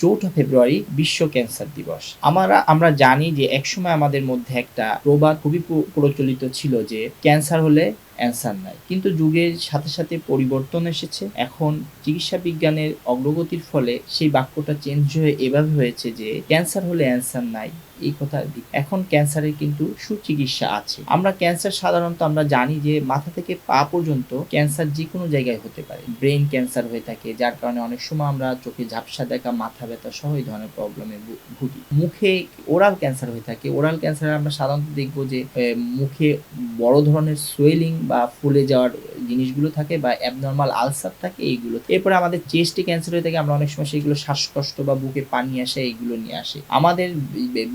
৪ঠা ফেব্রুয়ারি বিশ্ব ক্যান্সার দিবস। আমরা জানি যে একসময় আমাদের মধ্যে একটা প্রবাদ খুবই প্রচলিত ছিল যে ক্যান্সার হলে অ্যান্সার নাই। কিন্তু যুগের সাথে, সাথে পরিবর্তন এসেছে। এখন চিকিৎসা বিজ্ঞানের অগ্রগতির ফলে সেই বাক্যটা চেঞ্জ হয়ে এভাবে হয়েছে যে ক্যান্সার হলে অ্যান্সার নাই। এই কথা এখন ক্যান্সারের কিন্তু সুচিকিৎসা আছে। আমরা ক্যান্সার সাধারণত আমরা জানি যে মাথা থেকে পা পর্যন্ত ক্যান্সার যেকোনো জায়গায় হতে পারে। ব্রেইন ক্যান্সার হয়ে থাকে, যার কারণে অনেক সময় আমরা চোখে ঝাপসা দেখা, মাথা ব্যথা সহ এই ধরনের প্রবলেমে ভুগি। মুখে ওরাল ক্যান্সার হয়ে থাকে। ওরাল ক্যান্সারে আমরা সাধারণত দেখব যে মুখে বড় ধরনের সোয়েলিং বা ফুলে যাওয়ার জিনিসগুলো থাকে বা অ্যাবনরমাল আলসার থাকে এইগুলো। এরপরে আমাদের চেস্টে ক্যান্সার হয়ে থাকে, আমরা অনেক সময় সেগুলো শ্বাসকষ্ট বা বুকে পানি আসে এইগুলো নিয়ে আসে। আমাদের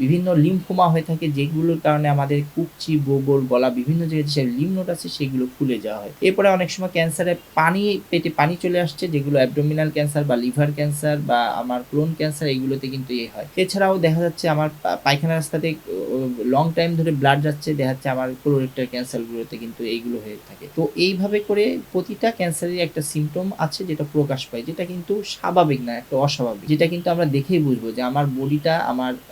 বিভিন্ন লিম্ফোমা হয়ে থাকে, যেগুলোর কারণে আমাদের কুকচি, বগল, গলা বিভিন্ন জায়গায় যে লিম্ফ নোড আছে সেগুলো ফুলে যাওয়া হয়। এরপরে অনেক সময় ক্যান্সারে পেটে পানি চলে আসছে, যেগুলো অ্যাবডোমিনাল ক্যান্সার বা লিভার ক্যান্সার বা আমার কোলন ক্যান্সার এইগুলোতে কিন্তু হয়। এছাড়াও দেখা যাচ্ছে আমার পায়খানা রাস্তাতে লং টাইম ধরে ব্লাড যাচ্ছে, দেখা যাচ্ছে আমার কোলোরেক্টাল ক্যান্সারগুলোতে কিন্তু এইগুলো হয়ে থাকে। তো এইভাবে করে প্রতিটা ক্যান্সারের একটা সিম্পটম আছে যেটা প্রকাশ পায়, যেটা কিন্তু স্বাভাবিক না, একটা অস্বাভাবিক, যেটা কিন্তু আমরা দেখেই বুঝবো যে আমার বডিটা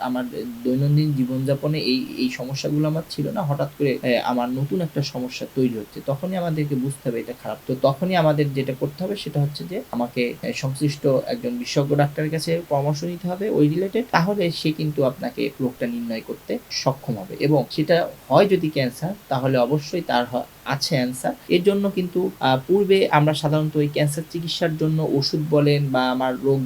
আমার দৈনন্দিন জীবনযাপনে এই সমস্যাগুলো আমার ছিল না, হঠাৎ করে আমার নতুন একটা সমস্যা তৈরি হচ্ছে। তখনই আমাদেরকে বুঝতে হবে এটা খারাপ। তো তখনই আমাদের যেটা করতে হবে সেটা হচ্ছে যে আমাকে সংশ্লিষ্ট একজন বিশেষজ্ঞ ডাক্তারের কাছে পরামর্শ নিতে হবে ওই রিলেটেড। তাহলে সে কিন্তু আপনাকে রোগটা নির্ণয় করতে সক্ষম হবে, এবং সেটা হয় যদি ক্যান্সার, তাহলে অবশ্যই তার আছে অ্যান্সার। এর জন্য কিন্তু পূর্বে আমরা সাধারণত ওই ক্যান্সার চিকিৎসার জন্য ওষুধ বলেন বা আমার রোগ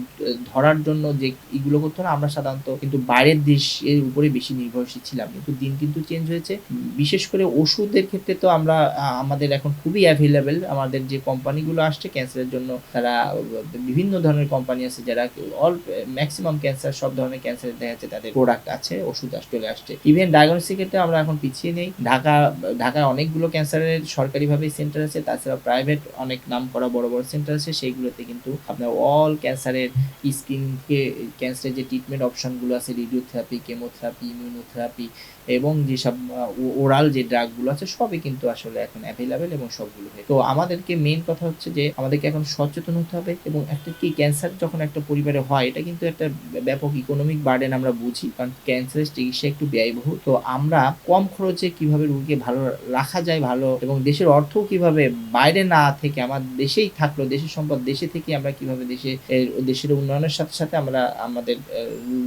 ধরার জন্য যে এগুলো করতে হয়, আমরা সাধারণত কিন্তু বাইরের দেশের উপরে বেশি নির্ভরশীল ছিলাম। কিন্তু দিন কিন্তু চেঞ্জ হয়েছে। বিশেষ করে ওষুধের ক্ষেত্রে তো আমরা আমাদের এখন খুবই অ্যাভেলেবেল। আমাদের যে কোম্পানিগুলো আসছে ক্যান্সারের জন্য, তারা বিভিন্ন ধরনের কোম্পানি আছে যারা ম্যাক্সিমাম ক্যান্সার, সব ধরনের ক্যান্সারের দেখা যাচ্ছে তাদের প্রোডাক্ট আছে, ওষুধ চলে আসছে। ইভেন ডায়াগনস্টিক ক্ষেত্রে আমরা এখন পিছিয়ে নেই। ঢাকায় অনেকগুলো ক্যান্সারের সরকারিভাবে সেন্টার আছে, তাছাড়া প্রাইভেট অনেক নামকরা বড় বড় সেন্টার আছে, সেইগুলোতে কিন্তু আপনার অল ক্যান্সারের স্কিনকে ক্যান্সারের যে ট্রিটমেন্ট অপশনগুলো আছে, রেডিওথেরাপি, কেমোথেরাপি, ইমিউনোথেরাপি এবং যেসব ওরাল যে ড্রাগগুলো আছে সবই কিন্তু আসলে এখন অ্যাভেলেবেল, এবং সবগুলো তো আমাদেরকে মেইন কথা হচ্ছে যে আমাদেরকে এখন সচেতন হতে হবে। এবং একটা কি ক্যান্সার যখন একটা পরিবারে হয়, এটা কিন্তু একটা ব্যাপক ইকোনমিক বার্ডেন আমরা বুঝি, কারণ ক্যান্সারের চিকিৎসা একটু ব্যয়বহুল। তো আমরা কম খরচে কিভাবে রোগীকে ভালো রাখা যায়, ভালো, এবং দেশের অর্থও কিভাবে বাইরে না থেকে আমার দেশেই থাকলো, দেশের সম্পদ দেশে থেকে আমরা কিভাবে দেশের উন্নয়নের সাথে সাথে আমরা আমাদের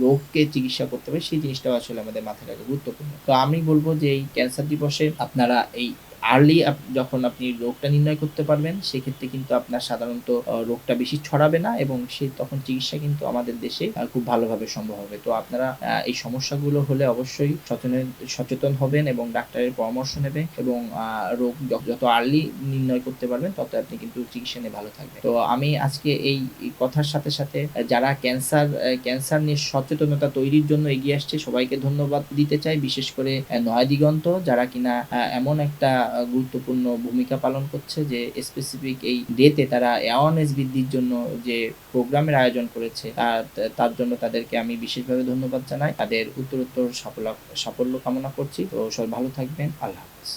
রোগকে চিকিৎসা করতে পারি, সেই জিনিসটাও আসলে আমাদের মাথায় রাখা গুরুত্বপূর্ণ। তো আমি বলবো যে এই ক্যান্সার দিবসে আপনারা এই আর্লি যখন আপনি রোগটা নির্ণয় করতে পারবেন, সেক্ষেত্রে কিন্তু আপনার সাধারণত রোগটা বেশি ছড়াবে না, এবং তখন চিকিৎসা কিন্তু আমাদের দেশে খুব ভালোভাবে সম্ভব হবে। তো আপনারা এই সমস্যাগুলো হলে অবশ্যই সচেতন হবেন এবং ডাক্তারের পরামর্শ নেবেন, এবং রোগ যত আর্লি নির্ণয় করতে পারবেন তত আপনি কিন্তু চিকিৎসা নিয়ে ভালো থাকবেন। তো আমি আজকে এই কথার সাথে সাথে যারা ক্যান্সার নিয়ে সচেতনতা তৈরির জন্য এগিয়ে আসছে সবাইকে ধন্যবাদ দিতে চাই। বিশেষ করে নয়াদিগন্ত, যারা কিনা এমন একটা গুরুত্বপূর্ণ ভূমিকা পালন করছে যে স্পেসিফিক এই ডেতে তারা অ্যাওয়ারনেস বৃদ্ধির জন্য যে প্রোগ্রামের আয়োজন করেছে, তার জন্য তাদেরকে আমি বিশেষভাবে ধন্যবাদ জানাই। তাদের উত্তরোত্তর সাফল্য কামনা করছি। তো সবাই ভালো থাকবেন। আল্লাহ হাফেজ।